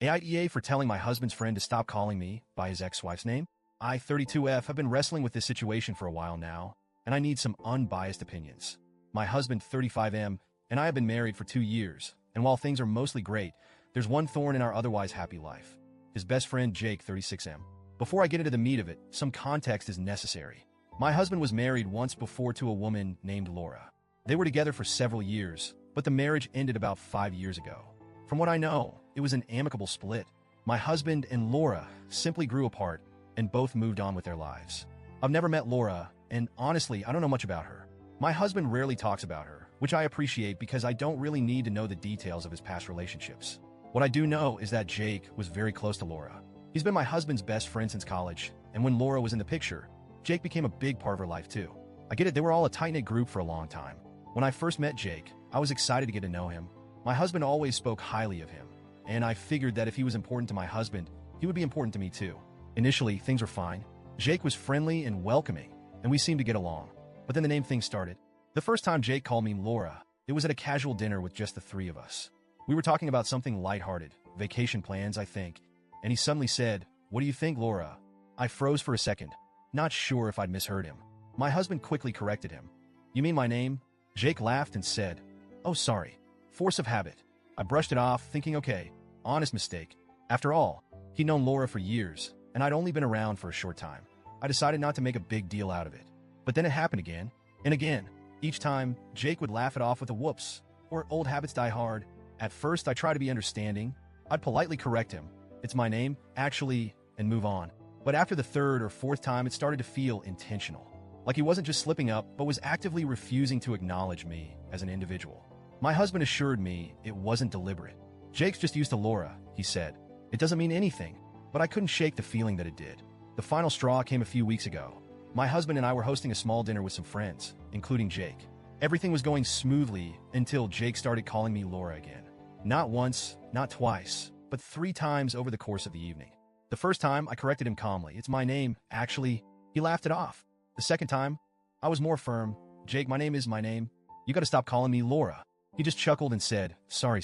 AITA for telling my husband's friend to stop calling me by his ex-wife's name. I, 32F, have been wrestling with this situation for a while now, and I need some unbiased opinions. My husband, 35M, and I have been married for 2 years, and while things are mostly great, there's one thorn in our otherwise happy life. His best friend, Jake, 36M. Before I get into the meat of it, some context is necessary. My husband was married once before to a woman named Laura. They were together for several years, but the marriage ended about 5 years ago. From what I know, it was an amicable split. My husband and Laura simply grew apart and both moved on with their lives. I've never met Laura, and honestly, I don't know much about her. My husband rarely talks about her, which I appreciate because I don't really need to know the details of his past relationships. What I do know is that Jake was very close to Laura. He's been my husband's best friend since college, and when Laura was in the picture, Jake became a big part of her life too. I get it, they were all a tight-knit group for a long time. When I first met Jake, I was excited to get to know him. My husband always spoke highly of him, and I figured that if he was important to my husband, he would be important to me too. Initially, things were fine. Jake was friendly and welcoming, and we seemed to get along. But then the name thing started. The first time Jake called me Laura, it was at a casual dinner with just the three of us. We were talking about something lighthearted, vacation plans, I think, and he suddenly said, "What do you think, Laura?" I froze for a second, not sure if I'd misheard him. My husband quickly corrected him. "You mean my name?" Jake laughed and said, "Oh, sorry. Force of habit." I brushed it off, thinking, okay, honest mistake. After all, he'd known Laura for years, and I'd only been around for a short time. I decided not to make a big deal out of it. But then it happened again, and again. Each time, Jake would laugh it off with a whoops, or old habits die hard. At first, I tried to be understanding. I'd politely correct him. "It's my name, actually," and move on. But after the third or fourth time, it started to feel intentional. Like he wasn't just slipping up, but was actively refusing to acknowledge me as an individual. My husband assured me it wasn't deliberate. "Jake's just used to Laura," he said. "It doesn't mean anything," but I couldn't shake the feeling that it did. The final straw came a few weeks ago. My husband and I were hosting a small dinner with some friends, including Jake. Everything was going smoothly until Jake started calling me Laura again. Not once, not twice, but 3 times over the course of the evening. The first time, I corrected him calmly. "It's my name, actually." He laughed it off. The second time, I was more firm. "Jake, my name is my name. You gotta stop calling me Laura." He just chuckled and said, Sorry.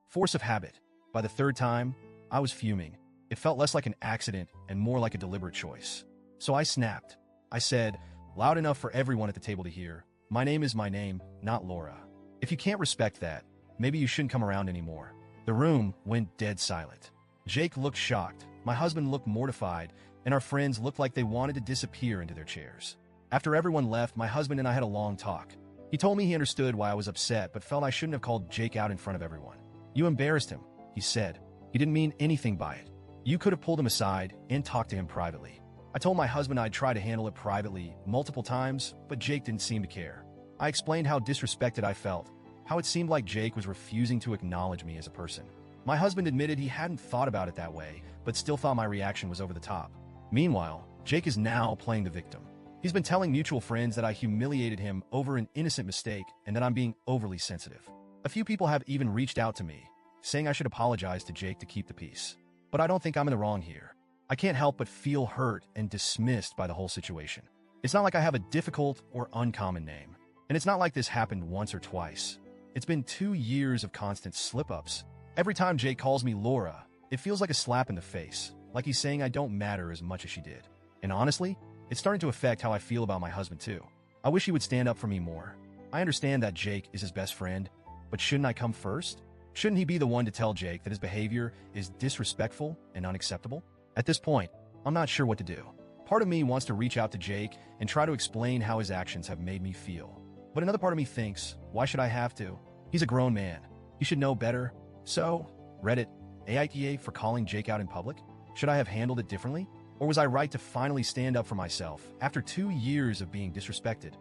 Force of habit. By the third time, I was fuming. It felt less like an accident and more like a deliberate choice. So I snapped. I said, loud enough for everyone at the table to hear, "My name is my name, not Laura. If you can't respect that, maybe you shouldn't come around anymore." The room went dead silent. Jake looked shocked, my husband looked mortified, and our friends looked like they wanted to disappear into their chairs. After everyone left, my husband and I had a long talk. He told me he understood why I was upset, but felt I shouldn't have called Jake out in front of everyone. "You embarrassed him," he said. "He didn't mean anything by it. You could have pulled him aside and talked to him privately." I told my husband I'd try to handle it privately multiple times, but Jake didn't seem to care. I explained how disrespected I felt, how it seemed like Jake was refusing to acknowledge me as a person. My husband admitted he hadn't thought about it that way, but still thought my reaction was over the top. Meanwhile, Jake is now playing the victim. He's been telling mutual friends that I humiliated him over an innocent mistake and that I'm being overly sensitive. A few people have even reached out to me, saying I should apologize to Jake to keep the peace. But I don't think I'm in the wrong here. I can't help but feel hurt and dismissed by the whole situation. It's not like I have a difficult or uncommon name. And it's not like this happened once or twice. It's been 2 years of constant slip-ups. Every time Jake calls me Laura, it feels like a slap in the face, like he's saying I don't matter as much as she did. And honestly, it's starting to affect how I feel about my husband too. I wish he would stand up for me more. I understand that Jake is his best friend, but shouldn't I come first? Shouldn't he be the one to tell Jake that his behavior is disrespectful and unacceptable? At this point, I'm not sure what to do. Part of me wants to reach out to Jake and try to explain how his actions have made me feel. But another part of me thinks, why should I have to? He's a grown man. He should know better. So, Reddit, AITA for calling Jake out in public? Should I have handled it differently? Or was I right to finally stand up for myself after 2 years of being disrespected?